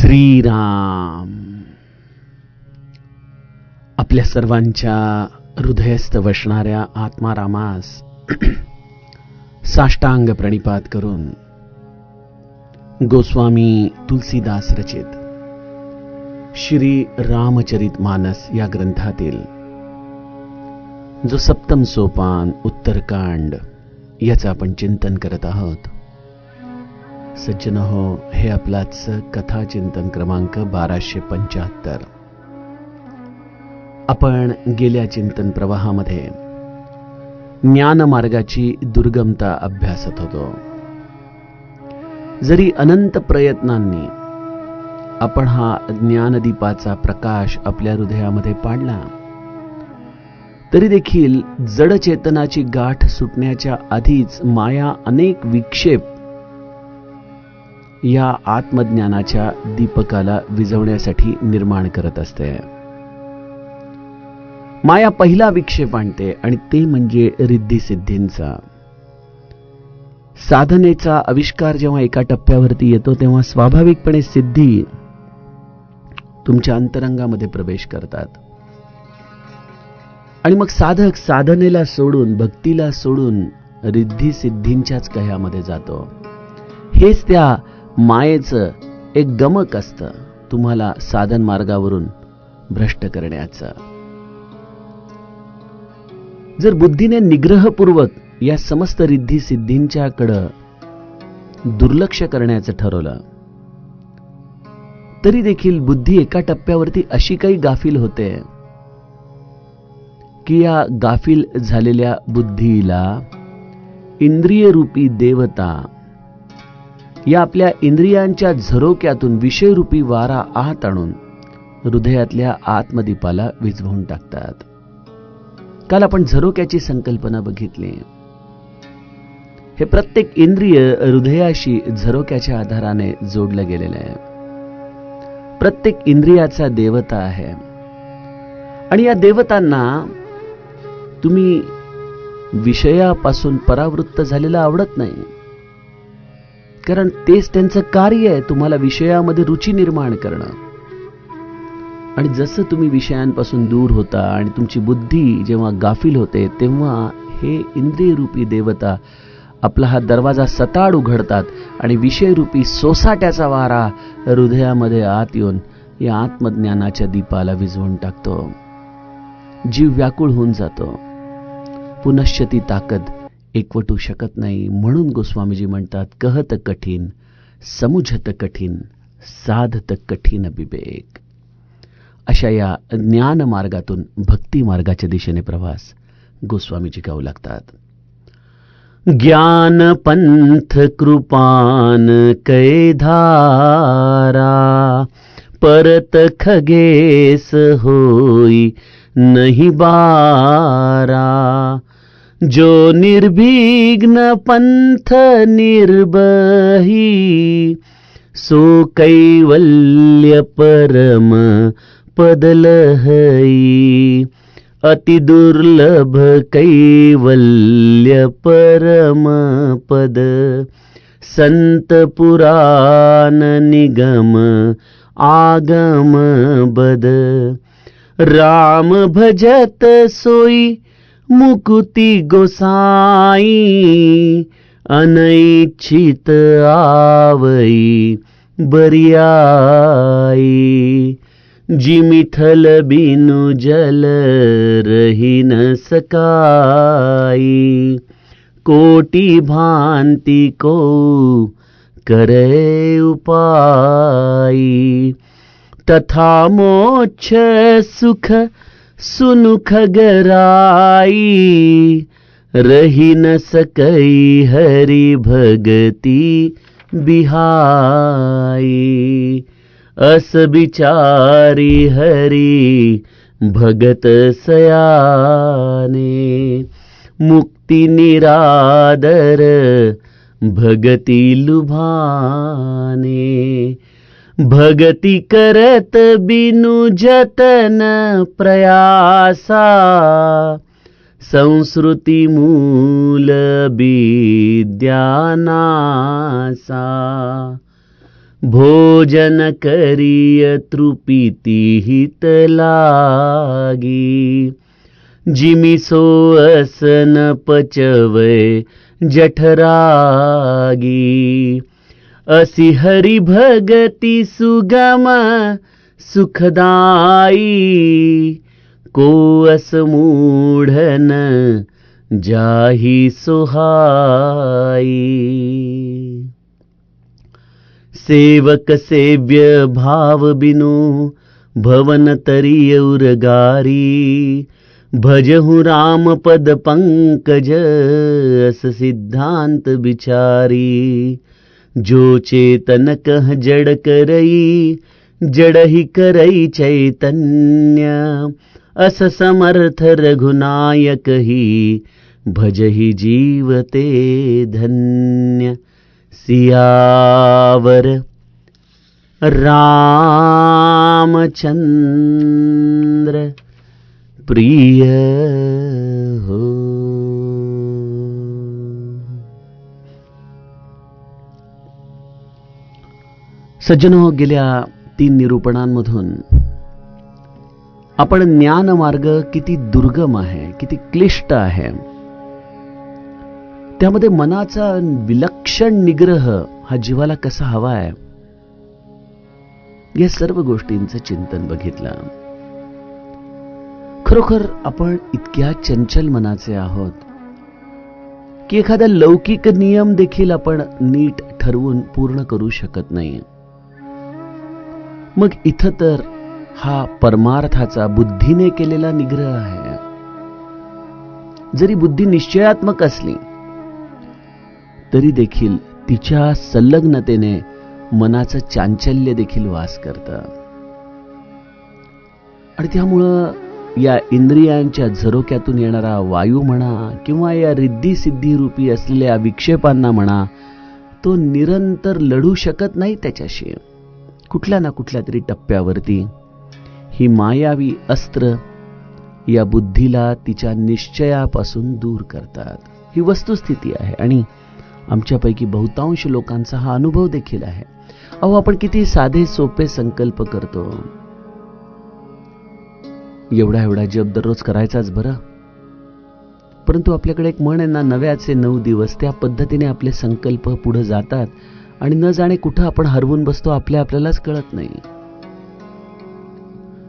श्रीराम. आपल्या सर्वांच्या हृदयस्थ वसणाऱ्या आत्मारामास साष्टांग प्रणिपात करून गोस्वामी तुलसीदास रचित श्री रामचरित मानस या ग्रंथातील जो सप्तम सोपान उत्तरकांड याचं आपण चिंतन करत आहोत. सज्जन हो, हे आपलाच कथा चिंतन क्रमांक 1275. आपण गेल्या चिंतन प्रवाहामध्ये ज्ञान मार्गाची दुर्गमता अभ्यासत होतो. जरी अनंत प्रयत्नांनी आपण हा ज्ञानदीपाचा प्रकाश आपल्या हृदयामध्ये पाडला तरी देखील जड चेतनाची गाठ सुटण्याच्या आधीच माया अनेक विक्षेप या आत्मज्ञानाच्या दीपकाला विझवण्यासाठी निर्माण करत असते. माया पहिला विक्षेप आणते आणि ते म्हणजे रिद्धी सिद्धींचा. साधनेचा आविष्कार जेव्हा एका टप्प्यावरती येतो तेव्हा स्वाभाविकपणे सिद्धी तुमच्या अंतरंगामध्ये प्रवेश करतात आणि मग साधक साधनेला सोडून, भक्तीला सोडून रिद्धी सिद्धींच्याच कह्यामध्ये जातो. हेच त्या मायेचं एक गमक असतं, तुम्हाला साधन मार्गावरून भ्रष्ट करण्याचं. जर बुद्धीने निग्रहपूर्वक या समस्त रिद्धी सिद्धींच्याकडं दुर्लक्ष करण्याचं ठरवलं तरी देखील बुद्धी एका टप्प्यावरती अशी काही गाफील होते की या गाफील झालेल्या बुद्धीला इंद्रिय रूपी देवता या आपल्या इंद्रियांच्या झरोक्यातून विषयरूपी वारा आत आणून हृदयातल्या आत्मदीपाला विझवून टाकतात. काल आपण झरोक्याची संकल्पना बघितली. हे प्रत्येक इंद्रिय हृदयाशी झरोक्याच्या आधाराने जोडलं गेलेलं आहे. प्रत्येक इंद्रियाचा देवता आहे आणि या देवतांना तुम्ही विषयापासून परावृत्त झालेला आवडत नाही, कारण तेच त्यांचं कार्य आहे, तुम्हाला विषयामध्ये रुची निर्माण करणं. आणि जसं तुम्ही विषयांपासून दूर होता आणि तुमची बुद्धी जेव्हा गाफील होते तेव्हा हे इंद्रिय रूपी देवता आपला हा दरवाजा सताड उघडतात आणि विषयरूपी सोसाट्याचा वारा हृदयामध्ये आत येऊन या आत्मज्ञानाच्या दीपाला विझवून टाकतो. जीव व्याकुळ होऊन जातो. पुनश्च ती ताकद एकवटू शकत नाही. म्हणून गोस्वामीजी म्हणतात, कहत कठीण, समुझत कठीण, साधत कठीण विवेक. अशा या ज्ञान मार्गातून भक्ती मार्गाच्या दिशेने प्रवास गोस्वामीजी गाऊ लागतात. ज्ञान पंथ कृपान कै धारा, परत खगेस होई नहीं बारा. जो निर्विघ्न पंथ निर्बही, सो कैवल्य परम पद लहई. अति दुर्लभ कैवल्य परम पद, संत पुराण निगम आगम बद. राम भजत सोई मुकुति गोसाई, अनैच्छित आवई बरियाई. जिमिथल बिनु जल रही न सकाई, कोटि भांति को करे उपाई. तथा मोक्ष सुख सुनुख गराई, रही न सकई हरि भगति बिहाई. अस बिचारी हरि भगत सयाने, मुक्ति निरादर भगति लुभाने. भगति करत बिनु जतन प्रयासा, संस्कृति मूल विद्यानासा. भोजन करिय तृपीती हित लागी, जिमी सोअसन पचवय जठरागी, असी हरि भगति सुगम सुखदाई, को अस मूढन जाहि सोहाई। सेवक सेव्य भाव बिनु भवन तरिय उरगारी, भजहु राम पद पंकज अस सिद्धांत बिचारी। जो चेतन कह जड़ करई, जड़ ही करई चैतन्य, अस समर्थ रघुनायक ही, भजहि जीवते धन्य। सियावर रामचंद्र प्रिय हो। सज्जनो, गेल्या 3 निरूपणांमधून आपण ज्ञानमार्ग किती दुर्गम आहे, किती क्लिष्ट आहे, त्यामध्ये मनाचा विलक्षण निग्रह हा जीवाला कसा हवा आहे, या सर्व गोष्टींचं चिंतन बघितलं. खरोखर आपण इतक्या चंचल मनाचे आहोत की एखादा लौकिक नियम देखील आपण नीट ठरवून पूर्ण करू शकत नाही. मग इथं तर हा परमार्थाचा बुद्धीने केलेला निग्रह आहे. जरी बुद्धी निश्चयात्मक असली तरी देखील तिच्या संलग्नतेने मनाचं चांचल्य देखील वास करतं. आणि त्यामुळं या इंद्रियांच्या झरोक्यातून येणारा वायू म्हणा किंवा या रिद्धी सिद्धी रूपी असलेल्या विक्षेपांना म्हणा, तो निरंतर लढू शकत नाही त्याच्याशी. कुठल्या ना कुठल्या तरी टप्प्यावरती ही मायावी अस्त्र या बुद्धीला तिच्या निश्चयापासून दूर करतात. ही वस्तुस्थिती आहे आणि आमच्यापैकी बहुतांश लोकांचा हा अनुभव देखील आहे. अहो, आपण किती साधे सोपे संकल्प करतो. एवढा जप दररोज करायचाच बरं, परंतु आपल्याकडे एक म्हण आहे ना, नव्याचे 9 दिवस. त्या पद्धतीने आपले संकल्प पुढे जातात आणि न जाणे कुठं आपण हरवून बसतो आपल्यालाच कळत नाही.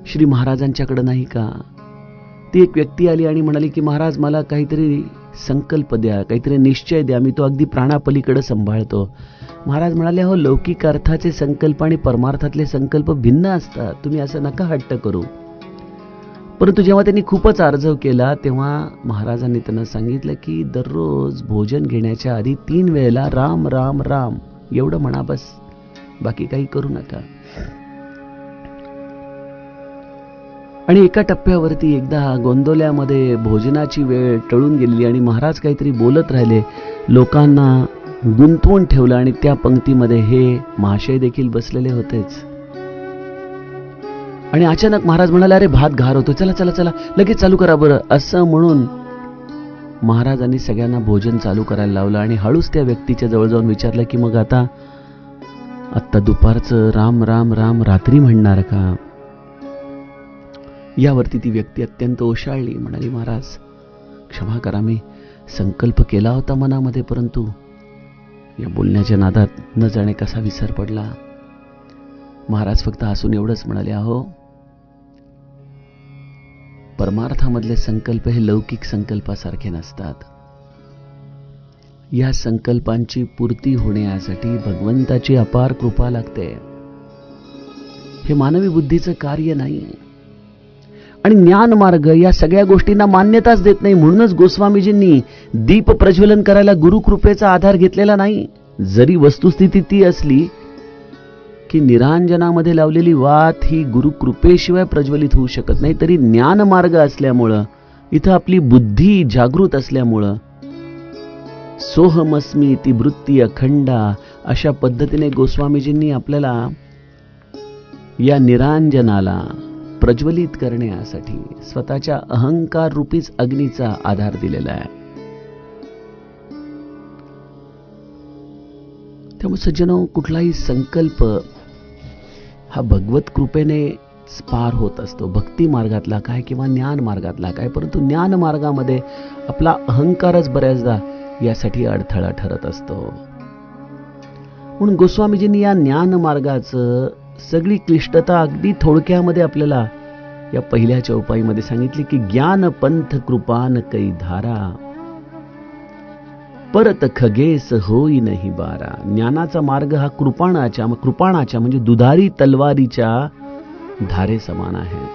श्री महाराजांच्याकडे नाही का ती एक व्यक्ती आली आणि म्हणाली की महाराज, मला काहीतरी संकल्प द्या, काहीतरी निश्चय द्या, मी तो अगदी प्राणापलीकडे सांभाळतो. महाराज म्हणाले, हो, लौकिक अर्थाचे संकल्प आणि परमार्थातले संकल्प भिन्न असतात, तुम्ही असं नका हट्ट करू. परंतु जेव्हा त्यांनी खूपच आर्जव केला तेव्हा महाराजांनी त्यांना सांगितलं की दररोज भोजन घेण्याच्या आधी 3 वेळेला राम राम राम एवढं म्हणा, बस, बाकी काही करू नका. आणि एका टप्प्यावरती एकदा गोंदवल्यामध्ये भोजनाची वेळ टळून गेली आणि महाराज काहीतरी बोलत राहिले, लोकांना गुंतवून ठेवलं आणि त्या पंक्तीमध्ये हे महाशय देखील बसलेले होतेच. आणि अचानक महाराज म्हणाले, अरे भात घार होतो, चला चला चला लगेच चालू करा बरं. असं म्हणून महाराजांनी सगळ्यांना भोजन चालू करायला लावलं आणि हळूच त्या व्यक्तीच्या जवळ जाऊन विचारलं की मग आता दुपारचं राम राम राम रात्री म्हणणार का? यावरती ती व्यक्ती अत्यंत ओशाळली, म्हणाली, महाराज क्षमा करा, मी संकल्प केला होता मनामध्ये, परंतु या बोलण्याच्या नादात न जाणे कसा विसर पडला. महाराज फक्त हसून एवढंच म्हणाले, अहो, परमार्थामधले संकल्प हे लौकिक संकल्पासारखे नसतात. या संकल्पांची पूर्ती होण्यासाठी भगवंताची अपार कृपा लागते. हे मानवी बुद्धीचं कार्य नाही. आणि ज्ञान मार्ग या सगळ्या गोष्टींना मान्यताच देत नाही. म्हणूनच गोस्वामीजींनी दीप प्रज्वलन करायला गुरुकृपेचा आधार घेतलेला नाही. जरी वस्तुस्थिती ती असली की निरांजनामध्ये लावलेली वात ही गुरुकृपेशिवाय प्रज्वलित होऊ शकत नाही, तरी ज्ञान मार्ग असल्यामुळं, इथं आपली बुद्धी जागृत असल्यामुळं, सोहमस्मी ती वृत्ती अखंडा अशा पद्धतीने गोस्वामीजींनी आपल्याला या निरांजनाला प्रज्वलित करण्यासाठी स्वतःच्या अहंकार रूपीच अग्नीचा आधार दिलेला आहे. त्यामुळे सज्जनो, कुठलाही संकल्प हा भगवत कृपेने पार होत असतो. भक्ती मार्गातला काय किंवा ज्ञान मार्गातला काय, परंतु ज्ञान मार्गामध्ये आपला अहंकारच बऱ्याचदा यासाठी अडथळा ठरत असतो. म्हणून गोस्वामीजींनी या ज्ञान मार्गाचं सगळी क्लिष्टता अगदी थोडक्यामध्ये आपल्याला या पहिल्या चौपाईमध्ये सांगितली की ज्ञान पंथ कृपान कै धारा, परत खगेस होई नाही बारा. ज्ञानाचा मार्ग हा कृपाणाच्या म्हणजे दुधारी तलवारीच्या धारे समान आहे.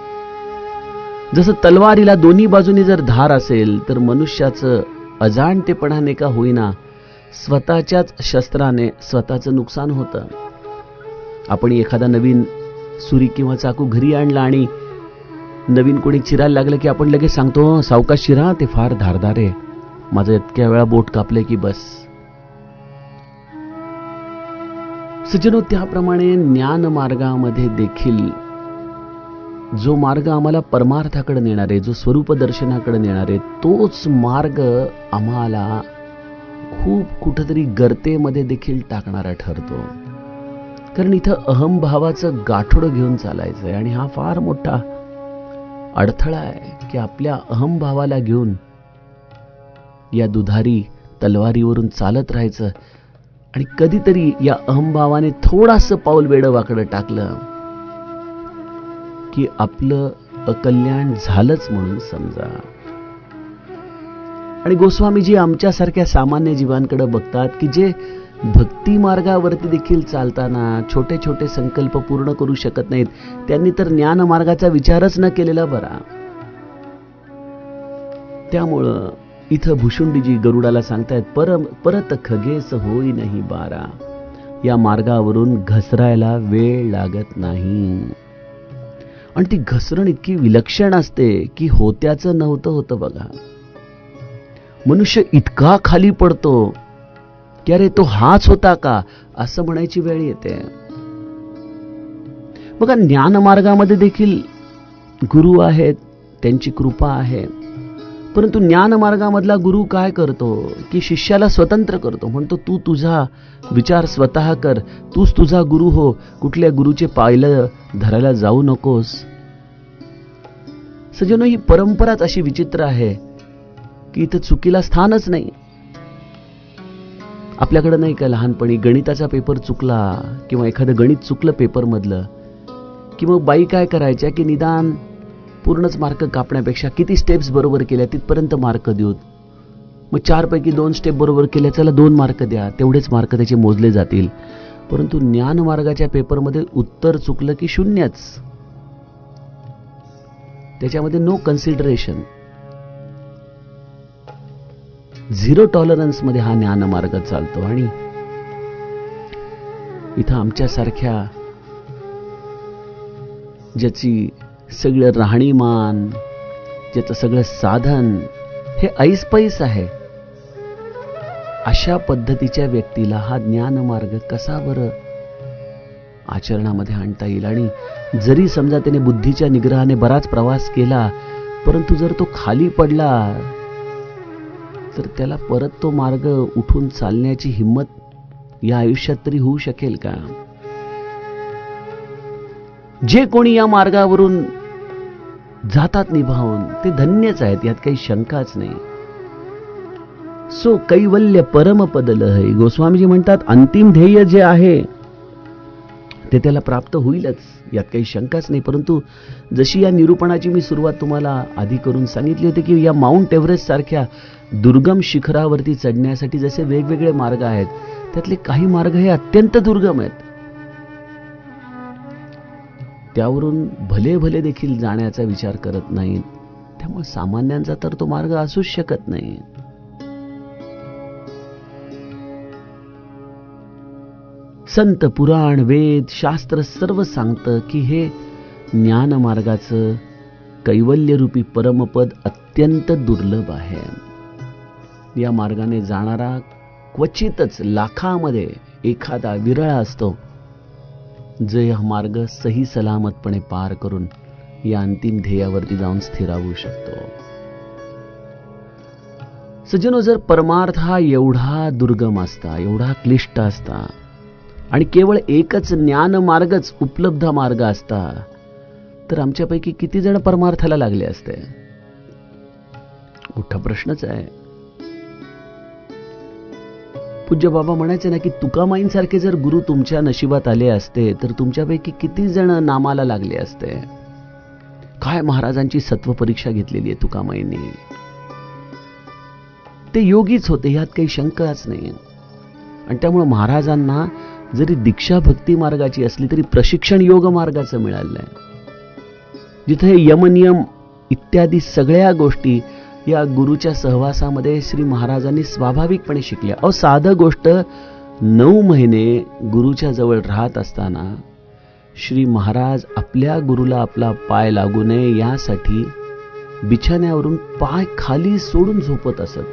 जसं तलवारीला दोन्ही बाजूनी जर धार असेल तर मनुष्याचं अजाणतेपणाने का होईना स्वतःच्याच शस्त्राने स्वतःचं नुकसान होतं. आपण एखादा नवीन सुरी किंवा चाकू घरी आणला आणि नवीन कोणी चिरायला लागलं की आपण लगेच सांगतो, सावकाश चिरा, ते फार धारदार आहे, माझं इतक्या वेळा बोट कापले की बस. सज्जनो, त्याप्रमाणे ज्ञान मार्गामध्ये देखील जो मार्ग आम्हाला परमार्थाकडे नेणार आहे, जो स्वरूप दर्शनाकडे नेणार आहे, तोच मार्ग आम्हाला खूप कुठेतरी गर्तेमध्ये देखील टाकणारा ठरतो. कारण इथं अहमभावाचं गाठोडं घेऊन चालायचं आहे आणि हा फार मोठा अडथळा आहे की आपल्या अहमभावाला घेऊन या दुधारी तलवारीवरून चालत राहायचं आणि कधीतरी या अहमभावाने थोडंसं पाऊल वेडं वाकडं टाकलं की आपलं अकल्याण झालंच म्हणून समजा. आणि गोस्वामीजी आमच्यासारख्या सामान्य जीवांकडे बघतात की जे भक्ती मार्गावरती देखील चालताना छोटे छोटे संकल्प पूर्ण करू शकत नाहीत, त्यांनी तर ज्ञान मार्गाचा विचारच न केलेला बरा. त्यामुळं इथं भुशुंडीजी गरुडाला सांगतायत, परत खगेस होई नाही बारा. या मार्गावरून घसरायला वेळ लागत नाही. आणि ती घसरण इतकी विलक्षण असते की होत्याचं नव्हतं होतं बघा. मनुष्य इतका खाली पडतो की अरे तो हाच होता का असं म्हणायची वेळ येते. बघा, ज्ञान मार्गामध्ये देखील गुरु आहेत, त्यांची कृपा आहे, परंतु ज्ञान मार्गामधला गुरु काय करतो की शिष्याला स्वतंत्र करतो. म्हणतो, तू तुझा विचार स्वतः कर, तूच तुझा गुरु हो, कुठल्या गुरुचे पायलं धरायला जाऊ नकोस. सज्जनो, ही परंपराच अशी विचित्र आहे की इथं चुकीला स्थानच नाही. आपल्याकडे नाही का लहानपणी गणिताचा पेपर चुकला किंवा एखादं गणित चुकलं पेपरमधलं की मग बाई काय करायच्या की निदान पूर्णच मार्क कापण्यापेक्षा किती स्टेप्स बरोबर केल्या तिथपर्यंत मार्क देऊत. मग 4 पैकी 2 स्टेप बरोबर केल्या, चला 2 मार्क द्या, तेवढेच मार्क त्याचे मोजले जातील. परंतु ज्ञान मार्गाच्या पेपरमध्ये उत्तर चुकलं की शून्यच, त्याच्यामध्ये नो कन्सिडरेशन, 0 टॉलरन्स मध्ये हा ज्ञान मार्ग चालतो. आणि इथं आमच्यासारख्या ज्याची सगळं राहणीमान, ज्याचं सगळं साधन हे ऐसपैस आहे, अशा पद्धतीच्या व्यक्तीला हा ज्ञान मार्ग कसा बरं आचरणामध्ये आणता येईल. आणि जरी समजा त्याने बुद्धीच्या निग्रहाने बराच प्रवास केला, परंतु जर तो खाली पडला तर त्याला परत तो मार्ग उठून चालण्याची हिंमत या आयुष्यात तरी होऊ शकेल का? जे कोणी या मार्गावरून जातात निभावून ते धन्यच आहेत, यात काही शंकाच नाही. सो कैवल्य परमपद लहई. गोस्वामीजी म्हणतात, अंतिम ध्येय जे आहे ते त्याला प्राप्त होईलच, यात काही शंकाच नाही. परंतु जशी या निरूपणाची मी सुरुवात तुम्हाला आधी करून सांगितली होती की या माउंट एव्हरेस्ट सारख्या दुर्गम शिखरावरती चढण्यासाठी जसे वेगवेगळे मार्ग आहेत, त्यातले काही मार्ग हे अत्यंत दुर्गम आहेत. त्यावरून भले भले देखील जाण्याचा विचार करत नाहीत. त्यामुळे सामान्यांचा तर तो मार्ग असूच शकत नाही. संत, पुराण, वेद, शास्त्र सर्व सांगतं की हे ज्ञान मार्गाचं कैवल्यरूपी परमपद अत्यंत दुर्लभ आहे. या मार्गाने जाणारा क्वचितच लाखामध्ये एखादा विरळा असतो जो हा मार्ग सही सलामतपणे पार करून या अंतिम ध्येयावरती जाऊन स्थिरावू शकतो. सज्जनो, जर परमार्थ हा एवढा दुर्गम असता, एवढा क्लिष्ट असता, आणि केवळ एकच ज्ञान मार्गच उपलब्ध मार्ग असता तर आमच्यापैकी किती जण परमार्थाला लागले असते? मोठा प्रश्नच आहे. पूज्य बाबा म्हणायचे ना की तुकामाईंसारखे जर गुरु तुमच्या नशिबात आले असते तर तुमच्यापैकी किती जण नामाला लागले असते? काय महाराजांची सत्व परीक्षा घेतलेली आहे तुकामाईंनी. ते योगीच होते, यात काही शंकाच नाही. आणि त्यामुळे महाराजांना जरी दीक्षा भक्ती मार्गाची असली तरी प्रशिक्षण योग मार्गाचं मिळालं आहे. जिथे यमनियम इत्यादी सगळ्या गोष्टी या गुरुच्या सहवासामध्ये श्री महाराजांनी स्वाभाविकपणे शिकल्या. अहो साधं गोष्ट 9 महिने गुरुच्या जवळ राहत असताना श्री महाराज आपल्या गुरुला आपला पाय लागू नये यासाठी बिछाण्यावरून पाय खाली सोडून झोपत असत.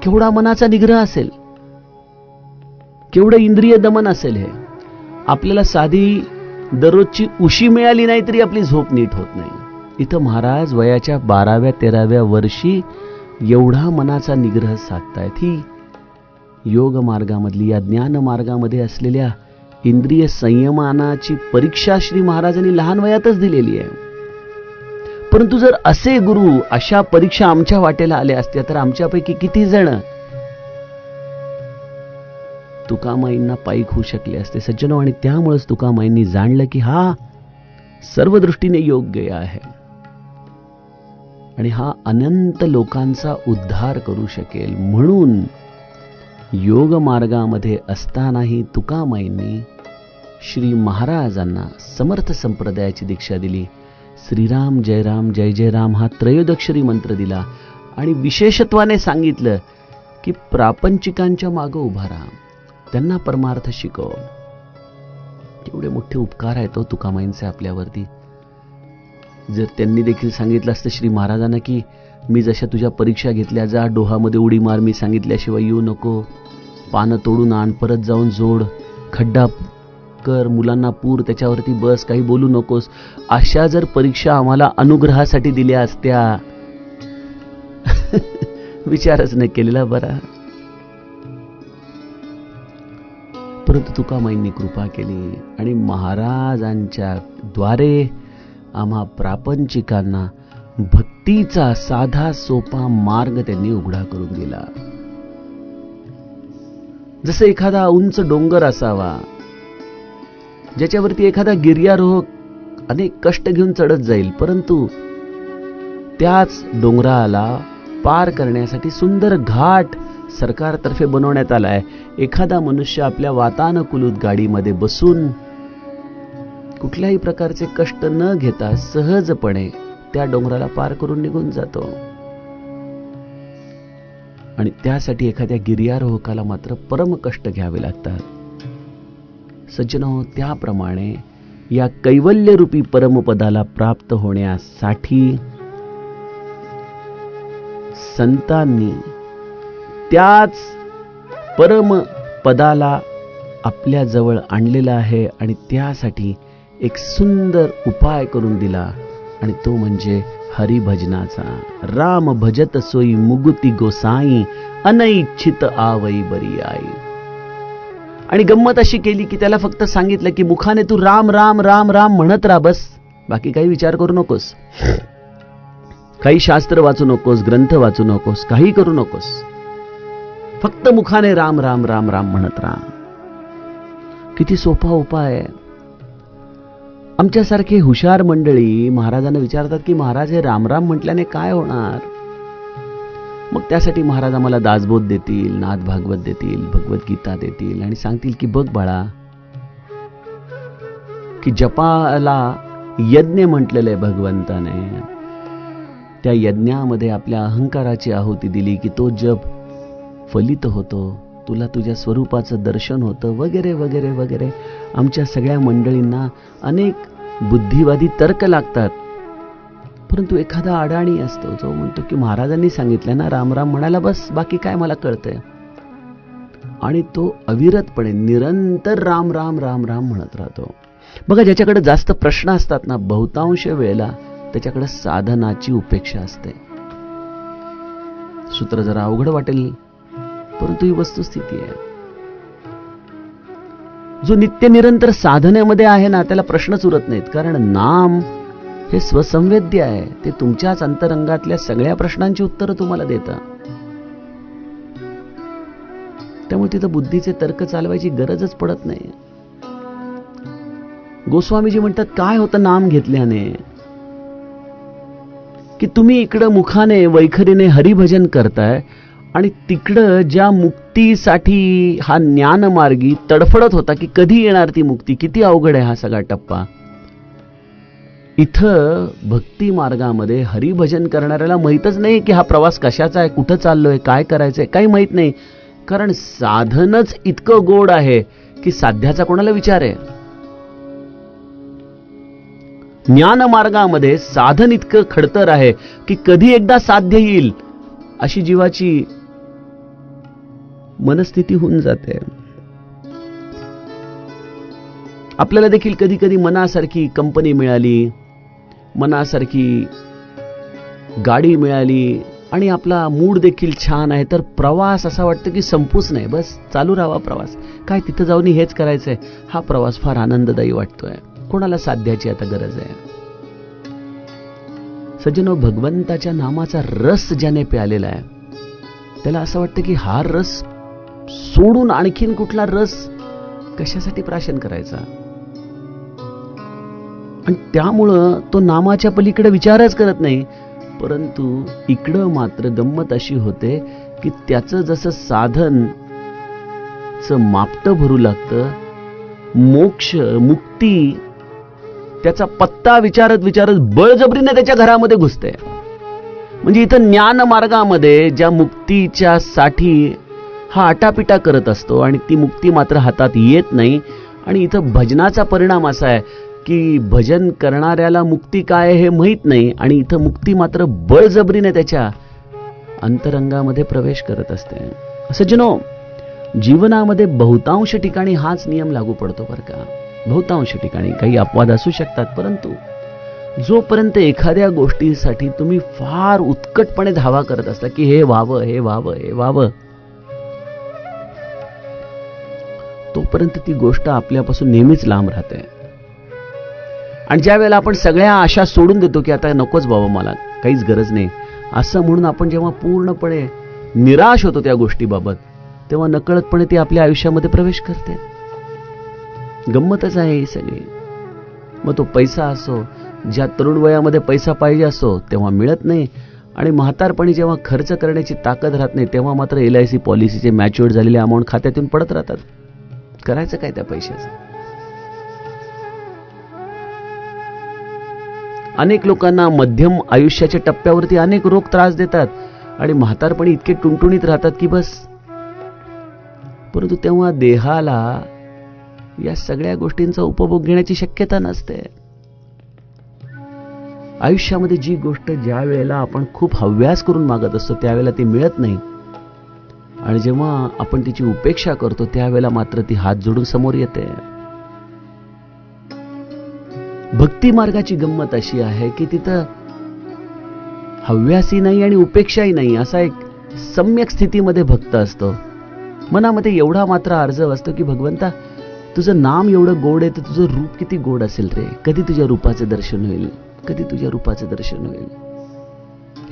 केवढा मनाचा निग्रह असेल, केवढं इंद्रिय दमन असेल. हे आपल्याला साधी दररोजची उशी मिळाली नाही तरी आपली झोप नीट होत नाही. इथं महाराज वयाच्या 12व्या 13व्या वर्षी एवढा मनाचा निग्रह साधतायत. ही योग मार्गामधली, या ज्ञान मार्गामध्ये असलेल्या इंद्रिय संयमानाची परीक्षा श्री महाराजांनी लहान वयातच दिलेली आहे. परंतु जर असे गुरु अशा परीक्षा आमच्या वाटेला आल्या असत्या तर आमच्यापैकी किती जण तुकामाईंना पायीक होऊ शकले असते? सज्जनो, आणि त्यामुळेच तुकामाईंनी जाणलं की हा सर्व दृष्टीने योग्य आहे आणि हा अनंत लोकांचा उद्धार करू शकेल. म्हणून योग मार्गामध्ये असतानाही तुकामाईंनी श्री महाराजांना समर्थ संप्रदायाची दीक्षा दिली. श्रीराम जय राम जय जय राम हा त्रयोदक्षरी मंत्र दिला आणि विशेषत्वाने सांगितलं की प्रापंचिकांच्या मागे उभा राहा, त्यांना परमार्थ शिकव. केवढे मोठे उपकार आहेत तुकामाईंचे आपल्यावरती. जर त्यांनी देखील सांगितलं असतं श्री महाराजांना की मी जशा तुझ्या परीक्षा घेतल्या, जा डोहामध्ये उडी मार, मी सांगितल्याशिवाय येऊ नको, पानं तोडून आण, परत जाऊन जोड, खड्डा कर, मुलांना पूर, त्याच्यावरती बस, काही बोलू नकोस, अशा जर परीक्षा आम्हाला अनुग्रहासाठी दिल्या असत्या विचारच नाही केलेला बरा. परंतु तुकामाईंनी कृपा केली आणि महाराजांच्या द्वारे आम्हा प्रापंचिकांना भक्तीचा साधा सोपा मार्ग त्यांनी उघडा करून दिला. जसे एखादा उंच डोंगर असावा ज्याच्यावरती एखादा गिर्यारोहक अनेक कष्ट घेऊन चढत जाईल, परंतु त्याच डोंगराला पार करण्यासाठी सुंदर घाट सरकारतर्फे बनवण्यात आला आहे. एखादा मनुष्य आपल्या वातानुकूलित गाडीमध्ये बसून कुठल्याही प्रकारचे कष्ट न घेता सहजपणे त्या डोंगराला पार करून निघून जातो. आणि त्यासाठी एखाद्या गिर्यारोहकाला मात्र परम कष्ट घ्यावे लागतात. सज्जनो, त्याप्रमाणे या कैवल्यरूपी परमपदाला प्राप्त होण्यासाठी संतांनी त्याच परम पदाला आपल्या जवळ आणलेला आहे आणि त्यासाठी एक सुंदर उपाय करून दिला आणि तो म्हणजे हरिभजनाचा. राम भजत सोई मुगुती गोसाई, अनैच्छित आवई बरी आई. आणि गंमत अशी केली की त्याला फक्त सांगितलं की मुखाने तू राम राम राम राम म्हणत राहा, बस, बाकी काही विचार करू नकोस, काही शास्त्र वाचू नकोस, ग्रंथ वाचू नकोस, काही करू नकोस, फक्त मुखाने राम राम राम राम म्हणत राहा. किती सोपा उपाय आहे. आमच्यासारखे हुशार मंडळी महाराजांना विचारतात की महाराज हे रामराम म्हटल्याने काय होणार? मग त्यासाठी महाराज आम्हाला दासबोध देतील, नाथ भागवत देतील, भगवद्गीता देतील आणि सांगतील की बघ बाळा, की जपाला यज्ञ म्हटलेलं आहे भगवंताने, त्या यज्ञामध्ये आपल्या अहंकाराची आहुती दिली की तो जप फलित होतो, तुला तुझ्या स्वरूपाचं दर्शन होतं, वगैरे वगैरे वगैरे. आमच्या सगळ्या मंडळींना अनेक बुद्धिवादी तर्क लागतात, परंतु एखादा अडाणी असतो जो म्हणतो की महाराजांनी सांगितलं ना राम राम म्हणायला, बस, बाकी काय मला कळतंय. आणि तो अविरतपणे निरंतर राम राम राम राम म्हणत राहतो. बघा, ज्याच्याकडे जास्त प्रश्न असतात ना, बहुतांश वेळेला त्याच्याकडे साधनाची उपेक्षा असते. सूत्र जरा अवघड वाटेल, परंतु ही वस्तुस्थिती आहे. जो नित्य निरंतर साधनेमध्ये आहे ना, त्याला प्रश्नच उरत नाहीत. कारण नाम हे स्वसंवेद्य आहे. ते तुमच्याच अंतरंगातल्या सगळ्या प्रश्नांची उत्तरं तुम्हाला देतं. त्यामुळे तिथं बुद्धीचे तर्क चालवायची गरजच पडत नाही. गोस्वामीजी म्हणतात, काय होतं नाम घेतल्याने? की तुम्ही इकडं मुखाने वैखरीने हरिभजन करताय आणि तिकडं ज्या मुक्तीसाठी हा ज्ञानमार्गी तडफडत होता की कधी येणार ती मुक्ती, किती अवघड आहे हा सगळा टप्पा. इथं भक्ती मार्गामध्ये हरिभजन करणाऱ्याला माहीतच नाही की हा प्रवास कशाचा आहे, कुठं चाललोय, काय करायचंय, काही माहीत नाही. कारण साधनच इतकं गोड आहे की साध्याचा कोणाला विचार आहे. ज्ञान मार्गामध्ये साधन इतकं खडतर आहे की कधी एकदा साध्य येईल अशी जीवाची मनस्थिती होऊन जाते. आपल्याला देखील कधी कधी मनासारखी कंपनी मिळाली, मनासारखी गाडी मिळाली आणि आपला मूड देखील छान आहे, तर प्रवास असा वाटतं की संपूच नाही, बस चालू राहावा प्रवास. काय तिथं जाऊन हेच करायचंय. हा प्रवास फार आनंददायी वाटतोय. कोणाला साध्याची आता गरज आहे. सज्जनो, भगवंताच्या नामाचा रस ज्याने प्यालेला आहे त्याला असं वाटतं की हा रस सोडून आणखीन कुठला रस कशासाठी प्राशन करायचा. आणि त्यामुळं तो नामाच्या पलीकडे विचारच करत नाही. परंतु इकडं मात्र गंमत अशी होते की त्याचं जसं साधनचं मापटं भरू लागतं, मोक्ष मुक्ती त्याचा पत्ता विचारत विचारत बळजबरीने त्याच्या घरामध्ये घुसते. म्हणजे इथं ज्ञान मार्गामध्ये ज्या मुक्तीच्या साठी हा आटापिटा करत असतो आणि ती मुक्ती मात्र हातात येत नाही. आणि इथं भजनाचा परिणाम असा आहे की भजन करणाऱ्याला मुक्ती काय हे माहीत नाही आणि इथं मुक्ती मात्र बळजबरीने त्याच्या अंतरंगामध्ये प्रवेश करत असते. सज्जनो, जीवनामध्ये बहुतांश ठिकाणी हाच नियम लागू पडतो बरं का. बहुतांश ठिकाणी काही अपवाद असू शकतात, परंतु जोपर्यंत एखाद्या गोष्टीसाठी तुम्ही फार उत्कटपणे धावा करत असता की हे व्हावं, हे व्हावं, हे व्हावं, तोपर्यंत ती गोष्ट आपल्यापासून नेहमीच लांब राहते. आणि ज्या वेळेला आपण सगळ्या आशा सोडून देतो की आता नकोच बाबा, मला काहीच गरज नाही असं म्हणून आपण जेव्हा पूर्णपणे निराश होतो त्या गोष्टीबाबत, तेव्हा नकळतपणे ती आपल्या आयुष्यामध्ये प्रवेश करते. गंमतच आहे ही सगळी. मग तो पैसा असो, ज्या तरुण वयामध्ये पैसा पाहिजे असो तेव्हा मिळत नाही, आणि म्हातारपणी जेव्हा खर्च करण्याची ताकद राहत नाही तेव्हा मात्र LIC पॉलिसीचे मॅच्युअर झालेले अमाऊंट खात्यातून पडत राहतात. करायचं काय त्या पैशाचं. अनेक लोकांना मध्यम आयुष्याच्या टप्प्यावरती अनेक रोग त्रास देतात आणि म्हातारपणी इतके टुणटुणीत राहतात की बस. परंतु तेव्हा देहाला या सगळ्या गोष्टींचा उपभोग घेण्याची शक्यता नसते. आयुष्यामध्ये जी गोष्ट ज्या वेळेला आपण खूप हव्यास करून मागत असतो त्यावेळेला ती मिळत नाही, आणि जेव्हा आपण तिची उपेक्षा करतो त्यावेळेला मात्र ती हात जोडून समोर येते. भक्ती मार्गाची गंमत अशी आहे की तिथं हव्यासही नाही आणि उपेक्षाही नाही, असा एक सम्यक स्थितीमध्ये भक्त असतो. मनामध्ये एवढा मात्र आर्जव असतो की भगवंता, तुझं नाम एवढं गोड आहे तर तुझं रूप किती गोड असेल रे. कधी तुझ्या रूपाचं दर्शन होईल, कधी तुझ्या रूपाचं दर्शन होईल.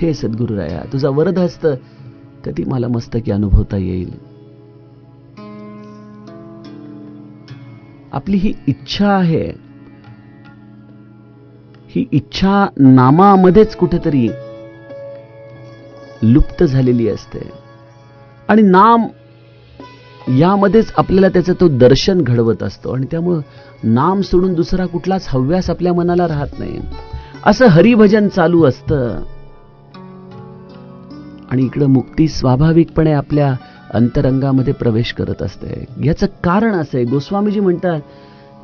हे सद्गुरुराया, तुझा वरदहस्त कधी मला मस्तकी अनुभवता येईल. आपली ही इच्छा आहे, ही इच्छा नामामध्येच कुठेतरी लुप्त झालेली असते, आणि नाम यामध्येच आपल्याला त्याचं तो दर्शन घडवत असतो. आणि त्यामुळं नाम सोडून दुसरा कुठलाच हव्यास आपल्या मनाला राहत नाही. असं हरिभजन चालू असतं आणि इकडं मुक्ती स्वाभाविकपणे आपल्या अंतरंगामध्ये प्रवेश करत असते. याचं कारण असं आहे, गोस्वामीजी म्हणतात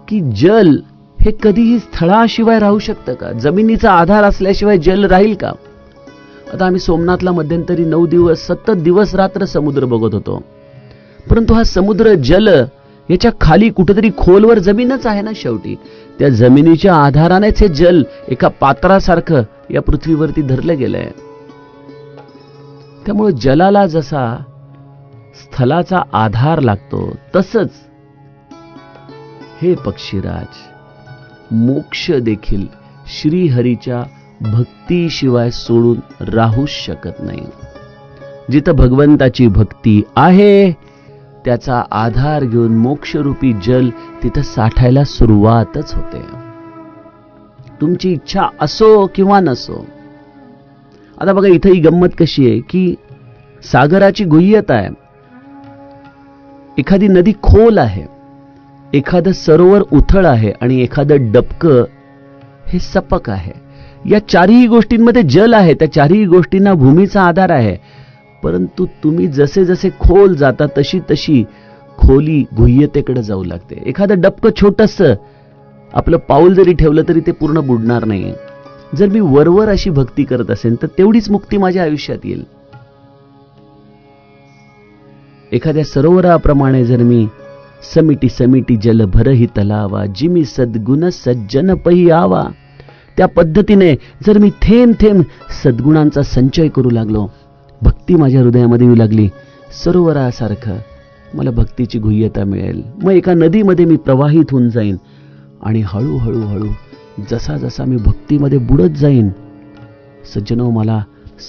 की जल हे कधीही स्थळाशिवाय राहू शकतं का? जमिनीचा आधार असल्याशिवाय जल राहील का? आता आम्ही सोमनाथला मध्यंतरी 9 दिवस सतत दिवस रात्र समुद्र बघत होतो, परंतु हा समुद्र जल याच्या खाली कुठेतरी खोलवर जमीनच आहे ना. शेवटी त्या जमिनीच्या आधारानेच हे जल एका पात्रासारखं या पृथ्वीवरती धरलं गेलंय. त्यामुळे जलाला जसा स्थलाचा आधार लागतो, तसंच हे पक्षीराज, मोक्ष देखील श्रीहरीच्या भक्तीशिवाय सोडून राहूच शकत नाही. जिथं भगवंताची भक्ती आहे त्याचा आधार घेऊन मोक्षरूपी जल तिथं साठायला सुरुवातच होते. तुमची इच्छा असो किंवा नसो. आता बघा, इथं ही गंमत कशी आहे की सागराची गुह्यता आहे, एखादी नदी खोल आहे, एखादं सरोवर उथळ आहे आणि एखादं डबकं हे सपक आहे. या चारही गोष्टींमध्ये जल आहे, त्या चारही गोष्टींना भूमीचा आधार आहे. परंतु तुम्ही जसे जसे खोल जाता तशी तशी खोली गुह्यतेकडे जाऊ लागते. एखादं डबकं छोटंसं आपलं पाऊल जरी ठेवलं तरी ते पूर्ण बुडणार नाही. जर मी वरवर अशी भक्ती करत असेल तर तेवढीच मुक्ती माझ्या आयुष्यात येईल. एखाद्या सरोवराप्रमाणे जर मी समिटी समिटी जल भरही तलावा, जिमी सद्गुण सज्जन पही आवा, त्या पद्धतीने जर मी थेंब थेंब सद्गुणांचा संचय करू लागलो, भक्ती माझ्या हृदयामध्ये येऊ लागली, सरोवरासारखं मला भक्तीची गुह्यता मिळेल. मग एका नदीमध्ये मी प्रवाहित होऊन जाईन आणि हळूहळू हळू जसा जसा मी भक्तीमध्ये बुडत जाईन, सज्जनो, मला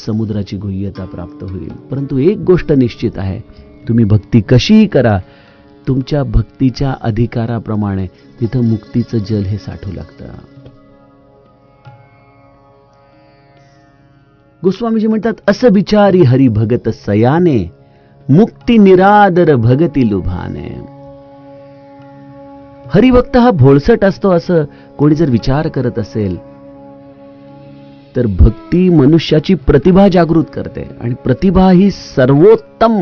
समुद्राची गुह्यता प्राप्त होईल. परंतु एक गोष्ट निश्चित आहे, तुम्ही भक्ती कशीही करा, तुमच्या भक्तीच्या अधिकाराप्रमाणे तिथं मुक्तीचं जल हे साठू लागतं. गोस्वामीजी म्हणतात, असं विचारी हरी भगत सयाने, मुक्ती निरादर भगती लुभाने. हरिभक्त हा भोळसट असतो असं कोणी जर विचार करत असेल तर भक्ती मनुष्याची प्रतिभा जागृत करते. आणि प्रतिभा ही सर्वोत्तम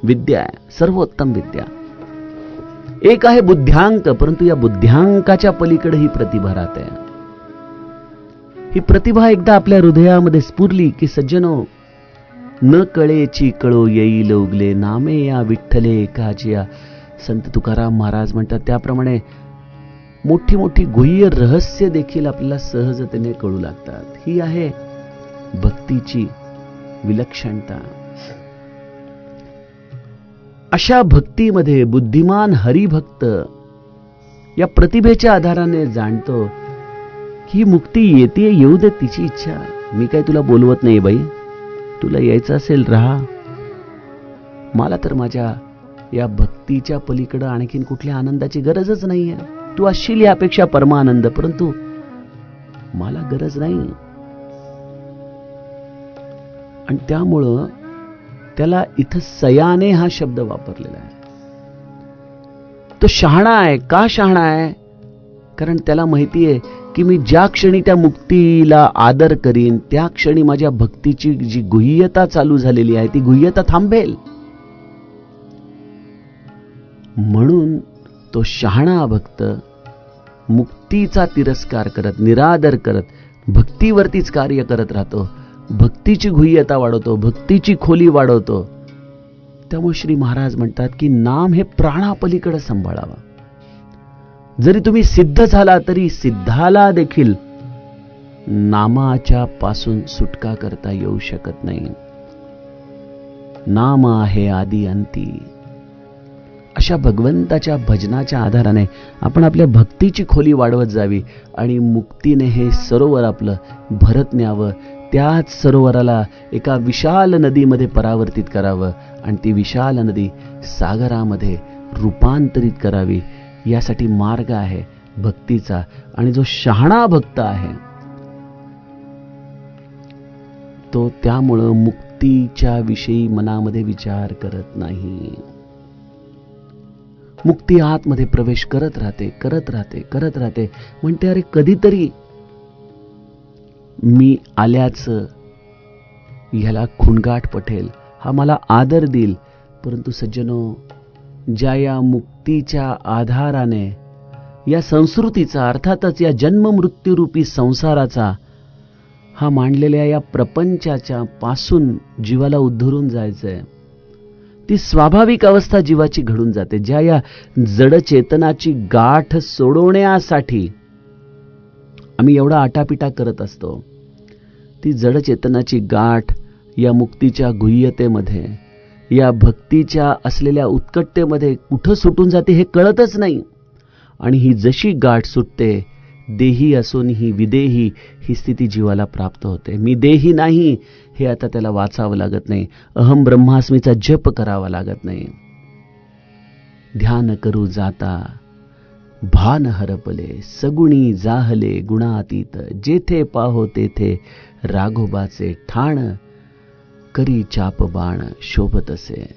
विद्या आहे, सर्वोत्तम विद्या. एक आहे बुद्ध्यांक, परंतु या बुद्ध्यांकाच्या पलीकडे ही प्रतिभा राहते. ही प्रतिभा एकदा आपल्या हृदयामध्ये स्फुरली की सज्जनो, न कळेची कळो येईल उगले, नामे या विठ्ठले काजिया. संत तुकाराम महाराज म्हणतात त्याप्रमाणे मोठी मोठी गुह्य रहस्य देखील आपल्याला सहजतेने कळू लागतात. ही आहे भक्तीची विलक्षणता. अशा भक्तीमध्ये बुद्धिमान हरिभक्त या प्रतिभेच्या आधाराने जाणतो की मुक्ती येते, येऊ दे, तिची इच्छा. मी काय तुला बोलवत नाही बाई, तुला यायचं असेल राहा. मला तर माझ्या या भक्तीच्या पलीकडे आणखीन कुठल्या आनंदाची गरजच नाहीये. तू असशील यापेक्षा परमानंद, परंतु मला गरज नाही. आणि त्यामुळं त्याला इथं सयाने हा शब्द वापरलेला आहे. तो शहाणा आहे. का शहाणा आहे? कारण त्याला माहिती आहे की मी ज्या क्षणी त्या मुक्तीला आदर करीन त्या क्षणी माझ्या भक्तीची जी गुह्यता चालू झालेली आहे ती गुह्यता थांबेल. म्हणून तो शहाणा भक्त मुक्तीचा तिरस्कार करत, निरादर करत, भक्तीवरतीच कार्य करत राहतो, भक्तीची गुह्यता वाढवतो, भक्तीची खोली वाढवतो. त्यामुळे श्री महाराज म्हणतात की नाम हे प्राणापलीकडे सांभाळावा. जरी तुम्ही सिद्ध झाला तरी सिद्धाला देखील नामाच्या पासून सुटका करता येऊ शकत नाही. नाम आहे आदी अंती. अशा भगवंताच्या भजनाच्या आधाराने आपण आपल्या भक्तीची खोली वाढवत जावी आणि मुक्तीने हे सरोवर आपलं भरत न्यावं. त्याच सरोवराला एका विशाल नदीमध्ये परावर्तित करावं आणि ती विशाल नदी सागरामध्ये रूपांतरित करावी. यासाठी मार्ग आहे भक्तीचा. आणि जो शहाणा भक्त आहे तो त्यामुळं मुक्तीच्या विषयी मनामध्ये विचार करत नाही. मुक्ती आतमध्ये प्रवेश करत राहते, करत राहते, करत राहते. म्हणते अरे कधीतरी मी आल्याचं ह्याला खुणगाठ पटेल, हा मला आदर देईल. परंतु सज्जनो, ज्या या मुक्तीच्या आधाराने या संस्कृतीचा, अर्थातच या जन्म मृत्यूरूपी संसाराचा, हा मांडलेल्या या प्रपंचाच्या पासून जीवाला उद्धरून जायचंय, ती स्वाभाविक अवस्था जीवाची घडून जाते. ज्या या जड चेतनाची गाठ सोडवण्यासाठी आम्ही एवढा आटापिटा करत असतो, ती जड चेतनाची गाठ या मुक्तीच्या गुह्यतेमध्ये, या भक्तीच्या असलेल्या उत्कटतेमध्ये कुठं सुटून जाते हे कळतच नाही. आणि ही जशी गाठ सुटते, देही असून ही विदेही ही स्थिती जीवाला प्राप्त होते. मी देही नाही हे आता त्याला वाचावं लागत नाही. अहम ब्रह्मास्मीचा जप करावा लागत नाही. ध्यान करू जाता भान हरपले, सगुणी जाहले गुणातीत, जेथे पाहो तेथे राघोबाचे ठाण, करी चाप बाण शोभत असे.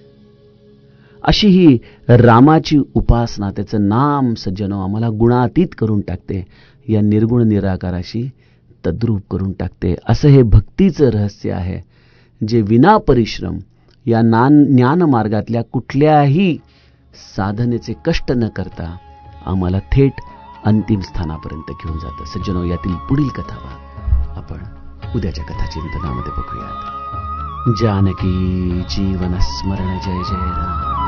अशी ही रामाची उपासना, त्याचं नाम सज्जनो आम्हाला गुणातीत करून टाकते, या निर्गुण निराकाराशी तद्रूप करून टाकते. असं हे भक्तीचं रहस्य आहे, जे विना परिश्रम या ज्ञान मार्गातल्या कुठल्याही साधनेचे कष्ट न करता आम्हाला थेट अंतिम स्थानापर्यंत घेऊन जातं. सज्जनो, यातील पुढील कथा आपण उद्याच्या कथाचिंतनामध्ये बघूयात. जानकी जीवन स्मरण. जय जय राम.